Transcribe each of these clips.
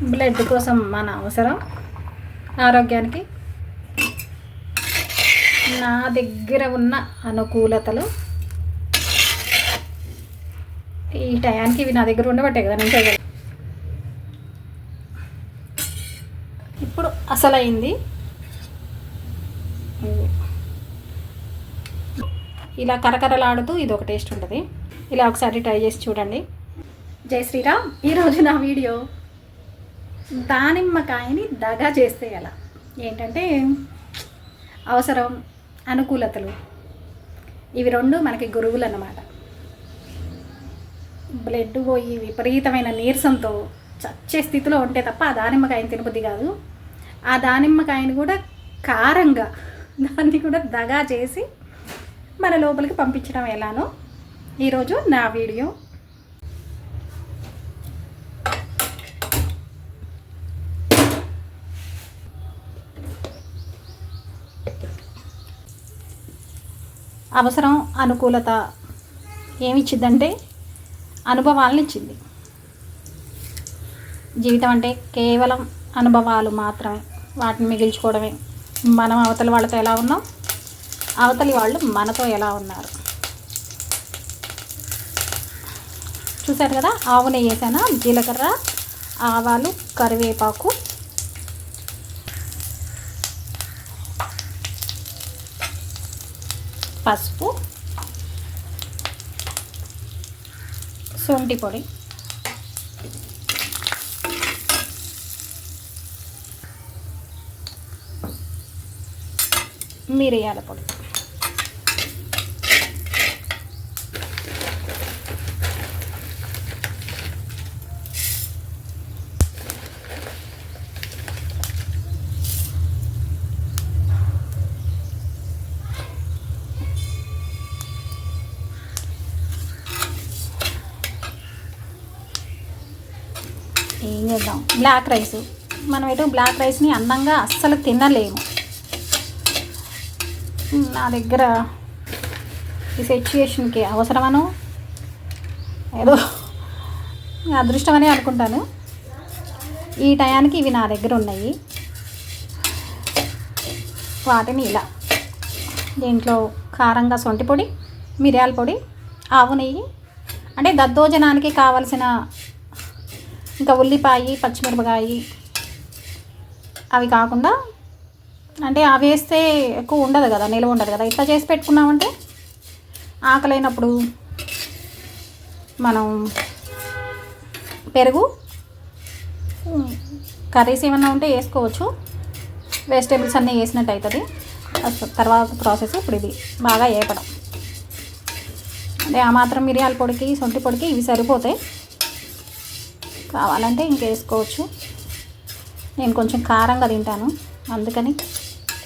Blood కోసం మన అవసరం ఆరోగ్యానికి. నా దగ్గర ఉన్న అనుకూలతలు ఈ టయానికి ఇవి నా దగ్గర ఉండబట్టే కదా నేను చేయగలను. ఇప్పుడు అసలైంది. ఇలా కరకరలాడుతూ ఇది ఒక టేస్ట్ ఉంటుంది. ఇలా ఒకసారి ట్రై చేసి చూడండి. జై శ్రీరామ్. ఈరోజు నా వీడియో దానిమ్మకాయని దగా చేస్తే ఎలా, ఏంటంటే అవసరం అనుకూలతలు ఇవి రెండు మనకి గురువులు అన్నమాట. బ్లడ్ పోయి విపరీతమైన నీరసంతో చచ్చే స్థితిలో ఉంటే తప్ప ఆ దానిమ్మకాయని తినబుద్ధి కాదు. ఆ దానిమ్మకాయని కూడా కారంగా దాన్ని కూడా దగా చేసి మన లోపలికి పంపించడం ఎలానో ఈరోజు నా వీడియో. అవసరం అనుకూలత ఏమిచ్చిందంటే అనుభవాలను ఇచ్చింది. జీవితం అంటే కేవలం అనుభవాలు మాత్రమే, వాటిని మిగిల్చుకోవడమే. మనం అవతలి వాళ్ళతో ఎలా ఉన్నాం, అవతలి వాళ్ళు మనతో ఎలా ఉన్నారు. చూసారు కదా, ఆవు నెయ్యి వేసాను, జీలకర్ర, ఆవాలు, కరివేపాకు, పసుపు, శొంఠి పొడి, మిరియాల పొడి, ఏం చేద్దాం, బ్లాక్ రైస్. మనం ఎటు బ్లాక్ రైస్ని అందంగా అస్సలు తినలేము. నా దగ్గర ఈ సిచ్యుయేషన్కి అవసరమనో ఏదో అదృష్టమని అనుకుంటాను. ఈ టయానికి ఇవి నా దగ్గర ఉన్నాయి. వాటిని ఇలా దీంట్లో కారంగా శొంఠి పొడి, మిరియాల పొడి, ఆవు నెయ్యి, అంటే దద్దోజనానికి కావలసిన, ఇంకా ఉల్లిపాయ, పచ్చిమిరపకాయ అవి కాకుండా, అంటే అవి వేస్తే ఎక్కువ ఉండదు కదా, నిల్వ ఉండదు కదా. ఇట్లా చేసి పెట్టుకున్నామంటే ఆకలైనప్పుడు మనం పెరుగు, కర్రీస్ ఏమన్నా ఉంటే వేసుకోవచ్చు. వెజిటేబుల్స్ అన్నీ వేసినట్టు అవుతుంది. తర్వాత ప్రాసెస్ ఇప్పుడు ఇది బాగా వేపడం. అంటే ఆ మాత్రం మిరియాల పొడికి, శొంఠి పొడికి ఇవి సరిపోతాయి. కావాలంటే ఇంకేసుకోవచ్చు. నేను కొంచెం కారంగా తింటాను, అందుకని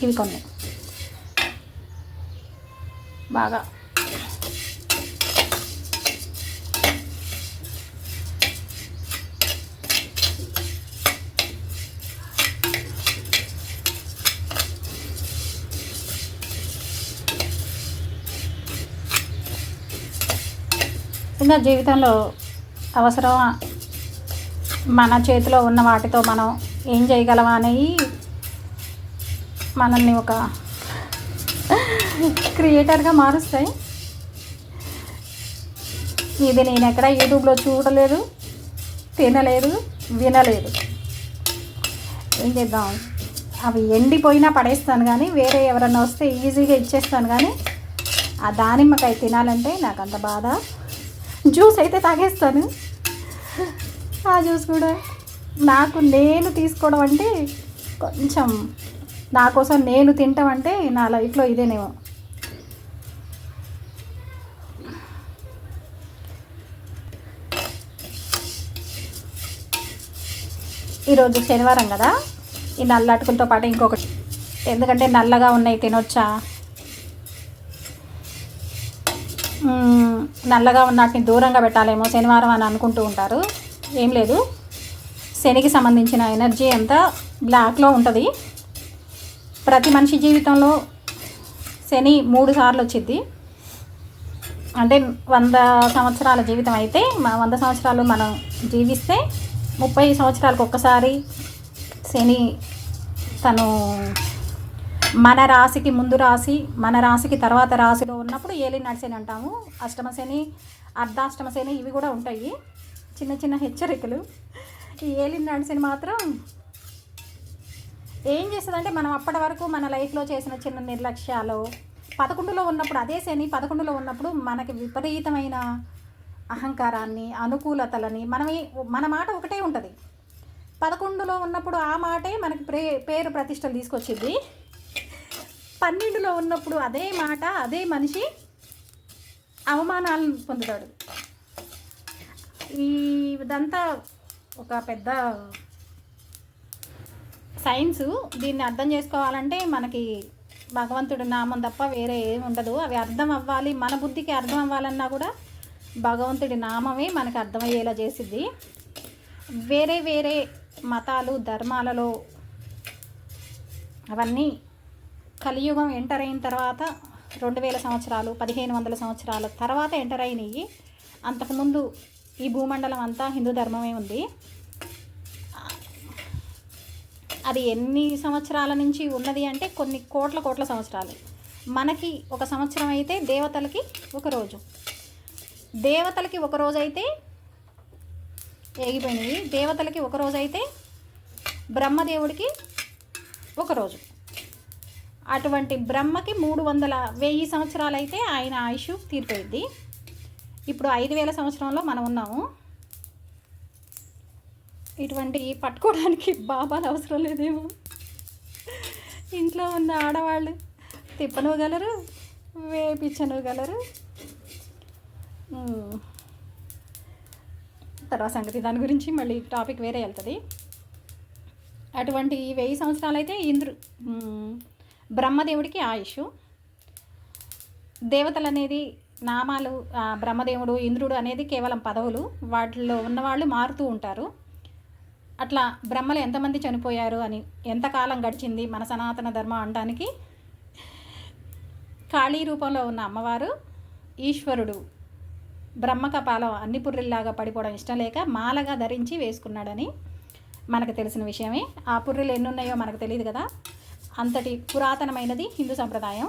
ఇవి కొన్ని బాగా ఇంకా జీవితంలో అవసరం మన చేతిలో ఉన్న వాటితో మనం ఏం చేయగలమా అనేవి మనల్ని ఒక క్రియేటర్గా మారుస్తాయి. ఇది నేను ఎక్కడ యూట్యూబ్లో చూడలేదు, తినలేదు, వినలేదు. ఏం చేద్దాం, అవి ఎండిపోయినా పడేస్తాను, కానీ వేరే ఎవరన్నా వస్తే ఈజీగా ఇచ్చేస్తాను. కానీ ఆ దానిమ్మకాయ తినాలంటే నాకు అంత బాధ. జ్యూస్ అయితే తాగేస్తాను. ఆ జ్యూస్ కూడా నాకు నేను తీసుకోవడం అంటే కొంచెం, నా కోసం నేను తింటాం అంటే నా లైఫ్లో ఇదేనేమో. ఈరోజు శనివారం కదా, ఈ నల్ల అటుకులతో పాటు ఇంకొకటి, ఎందుకంటే నల్లగా ఉన్నాయి తినొచ్చా, నల్లగా ఉన్న వాటిని దూరంగా పెట్టాలేమో శనివారం అని అనుకుంటూ ఉంటారు. ఏం లేదు, శనికి సంబంధించిన ఎనర్జీ అంతా బ్లాక్లో ఉంటుంది. ప్రతి మనిషి జీవితంలో శని 3 సార్లు వచ్చింది. అంటే 100 సంవత్సరాల జీవితం అయితే 100 సంవత్సరాలు మనం జీవిస్తే 30 సంవత్సరాలకు ఒక్కసారి శని తను మన రాశికి ముందు రాశి, మన రాశికి తర్వాత రాశిలో ఉన్నప్పుడు ఏలినాటి శని అంటాము. అష్టమ శని, అర్ధాష్టమ శని ఇవి కూడా ఉంటాయి, చిన్న చిన్న హెచ్చరికలు. ఈ ఏలినాటి శని మాత్రం ఏం చేస్తుందంటే, మనం అప్పటి వరకు మన లైఫ్లో చేసిన చిన్న నిర్లక్ష్యాలు 11లో ఉన్నప్పుడు, అదే శని 11లో ఉన్నప్పుడు మనకి విపరీతమైన అహంకారాన్ని, అనుకూలతలని, మన మాట ఒకటే ఉంటుంది. 11లో ఉన్నప్పుడు ఆ మాటే మనకి పేరు ప్రతిష్టలు తీసుకొచ్చింది. 12లో ఉన్నప్పుడు అదే మాట, అదే మనిషి అవమానాలను పొందుతాడు. ఇదంతా ఒక పెద్ద సైన్సు. దీన్ని అర్థం చేసుకోవాలంటే మనకి భగవంతుడి నామం తప్ప వేరే ఏమి ఉండదు. అవి అర్థం అవ్వాలి, మన బుద్ధికి అర్థం అవ్వాలన్నా కూడా భగవంతుడి నామమే మనకు అర్థమయ్యేలా చేసిద్ది. వేరే వేరే మతాలు, ధర్మాలలో అవన్నీ కలియుగం ఎంటర్ అయిన తర్వాత 2000 సంవత్సరాలు, 1500 సంవత్సరాల తర్వాత ఎంటర్ అయినాయి. అంతకుముందు ఈ భూమండలం అంతా హిందూ ధర్మమే ఉంది. అది ఎన్ని సంవత్సరాల నుంచి ఉన్నది అంటే కొన్ని కోట్ల సంవత్సరాలు. మనకి ఒక సంవత్సరం అయితే దేవతలకి ఒక రోజు, దేవతలకి ఒక రోజు అయితే ఏగిపోయినాయి, దేవతలకి ఒక రోజు అయితే బ్రహ్మదేవుడికి ఒక రోజు. అటువంటి బ్రహ్మకి 1000 సంవత్సరాలు అయితే ఆయన ఆయుష్ తీరిపోయింది. ఇప్పుడు 5000 సంవత్సరంలో మనం ఉన్నాము. ఇటువంటి పట్టుకోవడానికి బాబాలు అవసరం లేదేమో. ఇంట్లో ఉన్న ఆడవాళ్ళు తిప్పనగలరు, వేపించనగలరు. తర్వాత సంగతి, దాని గురించి మళ్ళీ టాపిక్ వేరే వెళ్తుంది. అటువంటి 1000 సంవత్సరాలు అయితే బ్రహ్మదేవుడికి ఆయుష్. దేవతలు అనేది నామాలు, బ్రహ్మదేవుడు, ఇంద్రుడు అనేది కేవలం పదవులు. వాటిలో ఉన్నవాళ్ళు మారుతూ ఉంటారు. అట్లా బ్రహ్మలు ఎంతమంది చనిపోయారు అని, ఎంతకాలం గడిచింది మన సనాతన ధర్మం అనడానికి, కాళీ రూపంలో ఉన్న అమ్మవారు ఈశ్వరుడు బ్రహ్మ కపాలం అన్ని పుర్రిల్లాగా పడిపోవడం ఇష్టం లేక మాలగా ధరించి వేసుకున్నాడని మనకు తెలిసిన విషయమే. ఆ పుర్రెలు ఎన్ని ఉన్నాయో మనకు తెలియదు కదా. అంతటి పురాతనమైనది హిందూ సంప్రదాయం.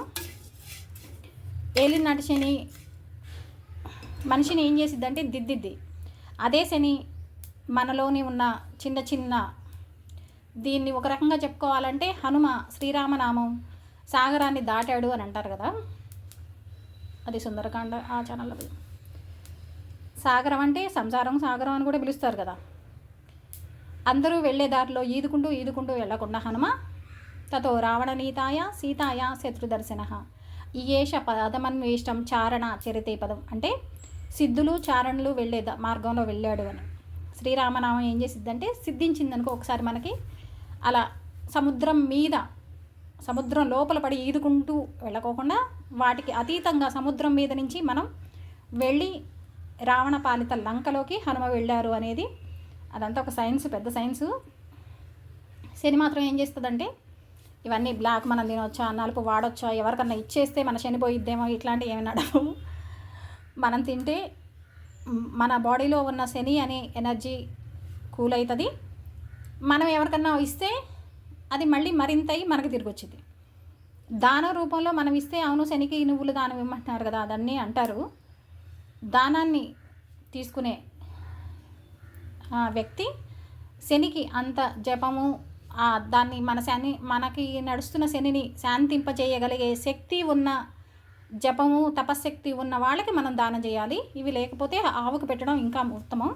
ఏలినాటి శని మనిషిని ఏం చేసిద్దంటే దిద్దిద్ది. అదే శని మనలోని ఉన్న చిన్న చిన్న, దీన్ని ఒక రకంగా చెప్పుకోవాలంటే హనుమ శ్రీరామనామం సాగరాన్ని దాటాడు అని అంటారు కదా. అది సుందరకాండ ఆ ఛానల్లో. సాగరం అంటే సంసారం సాగరం అని కూడా పిలుస్తారు కదా. అందరూ వెళ్ళే దారిలో ఈదుకుంటూ వెళ్లకుండా హనుమ తతో రావణనీతాయ సీతాయ శత్రుదర్శన ఈయేష పదమన్వేష్టం చారణ చరితే పదం అంటే సిద్ధులు చారణులు వెళ్ళే మార్గంలో వెళ్ళాడు అని. శ్రీరామనామం ఏం చేసిద్దంటే సిద్ధించిందనుకో ఒకసారి మనకి, అలా సముద్రం లోపల పడి ఈదుకుంటూ వెళ్ళకోకుండా వాటికి అతీతంగా సముద్రం మీద నుంచి మనం వెళ్ళి రావణ పాలిత లంకలోకి హనుమ వెళ్ళారు అనేది అదంతా ఒక సైన్స్, పెద్ద సైన్సు. శని మాత్రం ఏం చేస్తుందంటే ఇవన్నీ బ్లాక్ మనం తినొచ్చా, నలుపు వాడొచ్చా, ఎవరికన్నా ఇచ్చేస్తే మన శని పోయిద్దేమో, ఇట్లాంటివి ఏమైనా అడగవు. మనం తింటే మన బాడీలో ఉన్న శని అనే ఎనర్జీ కూల్ అవుతుంది. మనం ఎవరికన్నా ఇస్తే అది మళ్ళీ మరింత అయ్యి మనకు తిరిగి వచ్చింది. దానం రూపంలో మనం ఇస్తే, అవును శనికి నువ్వులు దానం ఇమ్మంటున్నారు కదా, అదన్నీ అంటారు. దానాన్ని తీసుకునే వ్యక్తి శనికి అంత జపము, దాన్ని మనకి నడుస్తున్న శనిని శాంతింపజేయగలిగే శక్తి ఉన్న జపము, తపశ్శక్తి ఉన్న వాళ్ళకి మనం దానం చేయాలి. ఇవి లేకపోతే ఆవుకు పెట్టడం ఇంకా ఉత్తమం.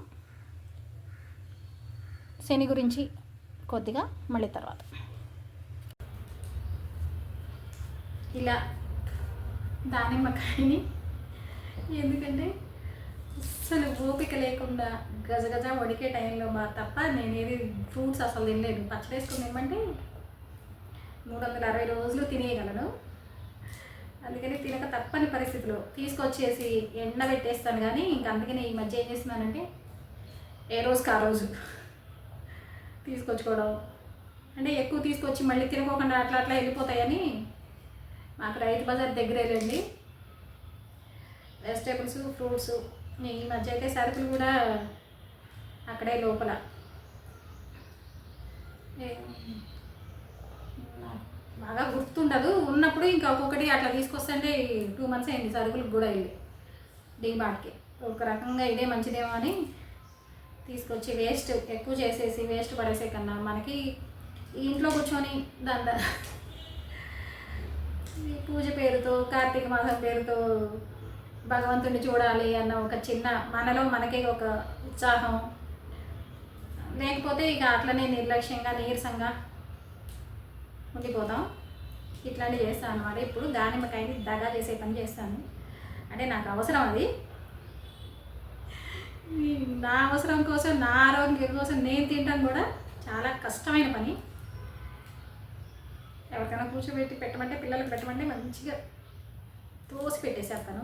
శని గురించి కొద్దిగా మళ్ళీ తర్వాత. ఇలా దానిమ్మకాయని, ఎందుకంటే అసలు ఓపిక లేకుండా గజగజ వడికే టైంలో తప్ప నేనేది ఫ్రూట్స్ అసలు తినలేదు. పచ్చడి వేసుకుని తినమంటే 360 రోజులు తినేయగలను. అందుకని తినక తప్పని పరిస్థితిలో తీసుకొచ్చేసి ఎండబెట్టేస్తాను. కానీ ఇంక అందుకని ఈ మధ్య ఏం చేస్తున్నానంటే ఏ రోజుకి ఆ రోజు తీసుకొచ్చుకోవడం, అంటే ఎక్కువ తీసుకొచ్చి మళ్ళీ తినుకోకుండా అట్లా వెళ్ళిపోతాయని. మాకు రైతు బజార్ దగ్గరే వెళ్ళండి, వెజిటేబుల్స్, ఫ్రూట్స్. ఈ మధ్య అయితే సరుకులు కూడా అక్కడే లోపల నాకు బాగా గుర్తుండదు. ఉన్నప్పుడు ఇంకా ఒక్కొక్కటి అట్లా తీసుకొస్తుంటే 2 months అయింది సరుకులకు కూడా వెళ్ళి డీమార్ట్కి. ఒక రకంగా ఇదే మంచిదేమో అని తీసుకొచ్చి వేస్ట్ ఎక్కువ చేసేసి వేస్ట్ పడేసే కన్నా మనకి ఈ ఇంట్లో కూర్చొని ఈ పూజ పేరుతో కార్తీక మాసం పేరుతో భగవంతుడిని చూడాలి అన్న ఒక చిన్న మనలో మనకే ఒక ఉత్సాహం లేకపోతే ఇక అట్లనే నిర్లక్ష్యంగా నీరసంగా ఉండిపోతాం. ఇట్లాంటివి చేస్తాను అన్నమాట. ఇప్పుడు దానిమ్మకాయని దగా చేసే పని చేస్తాను. అంటే నాకు అవసరం అది, నా అవసరం కోసం నా ఆరోగ్యం కోసం నేను తినడం కూడా చాలా కష్టమైన పని. ఎవరికైనా కూర్చోబెట్టి పెట్టమంటే పిల్లలకు పెట్టమంటే మంచిగా తోసి పెట్టేసేస్తాను.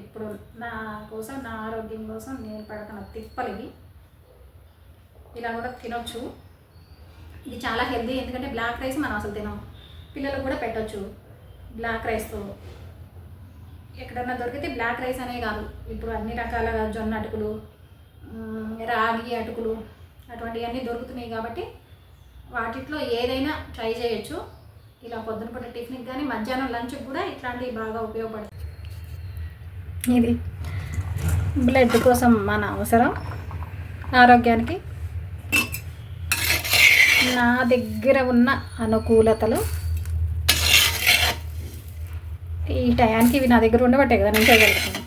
ఇప్పుడు నా కోసం నా ఆరోగ్యం కోసం నేను పడుతున్న తిప్పలు ఇవి. ఇలా కూడా తినొచ్చు. ఇది చాలా హెల్దీ, ఎందుకంటే బ్లాక్ రైస్ మనం అసలు తినం, పిల్లలకు కూడా పెట్టచ్చు. బ్లాక్ రైస్తో ఎక్కడన్నా దొరికితే బ్లాక్ రైస్ అనే కాదు, ఇప్పుడు అన్ని రకాల జొన్న అటుకులు, రాగి అటుకులు అటువంటివన్నీ దొరుకుతున్నాయి కాబట్టి వాటిలో ఏదైనా ట్రై చేయొచ్చు. ఇలా పొద్దున పూట టిఫిన్కి కానీ మధ్యాహ్నం లంచ్కి కూడా ఇట్లాంటివి బాగా ఉపయోగపడుతుంది. ఇది బ్లడ్ కోసం మన అవసరం, ఆరోగ్యానికి నా దగ్గర ఉన్న అనుకూలతలు ఈ టయానికి ఇవి నా దగ్గర ఉండబట్టే కదా నేను చేయగలుగుతాను.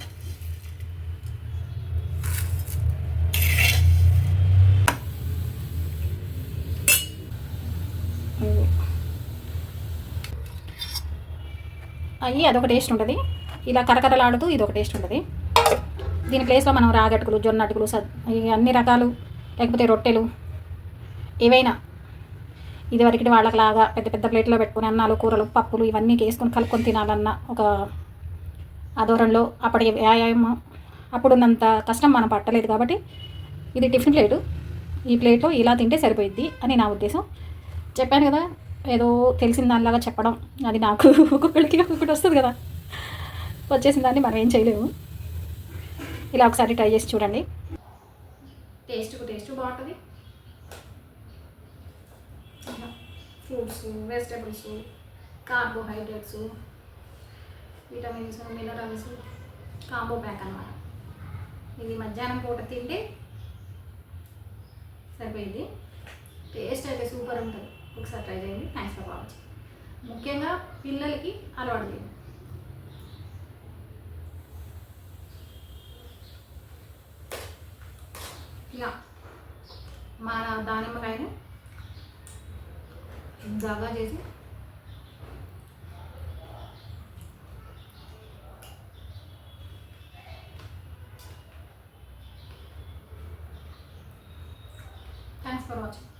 అవి అదొక టేస్ట్ ఉంటుంది, ఇలా కరకరలాడుతూ ఇది ఒక టేస్ట్ ఉంటుంది. దీని ప్లేస్లో మనం రాగి అటుకులు, జొన్న అటుకులు, అన్ని రకాలు, లేకపోతే రొట్టెలు ఏవైనా ఇదివరకటి వాళ్ళకిలాగా పెద్ద పెద్ద ప్లేట్లో పెట్టుకుని అన్నాలు, కూరలు, పప్పులు ఇవన్నీ వేసుకొని కలుపుకొని తినాలన్న ఒక ఆదోరణలో అప్పటి వ్యాయామం అప్పుడున్నంత కష్టం మనం పట్టలేదు కాబట్టి ఇది టిఫిన్ ప్లేటు, ఈ ప్లేట్లో ఇలా తింటే సరిపోయిద్ది అని నా ఉద్దేశం. చెప్పాను కదా, ఏదో తెలిసిన దానిలాగా చెప్పడం, అది నాకు ఒక్కొక్కరికి ఒక్కొక్కటి వస్తుంది కదా, వచ్చేసిన దాన్ని మనం ఏం చేయలేము. ఇలా ఒకసారి ట్రై చేసి చూడండి, టేస్ట్ బాగుంటుంది. Fruits, vegetables, carbohydrates, vitamins, minerals combo pack అన్నమాట. ఇది మధ్యాహ్నం పూట తింటే సరిపోయింది. టేస్ట్ అయితే సూపర్ ఉంటుంది, ఒకసారి ట్రై చేయండి. Thanks for watching. ముఖ్యంగా పిల్లలకి అలవాటు చేయండి. ఇక మన దానిమ్మకాయను దగా చేసి థ్యాంక్స్ ఫర్ వాచింగ్.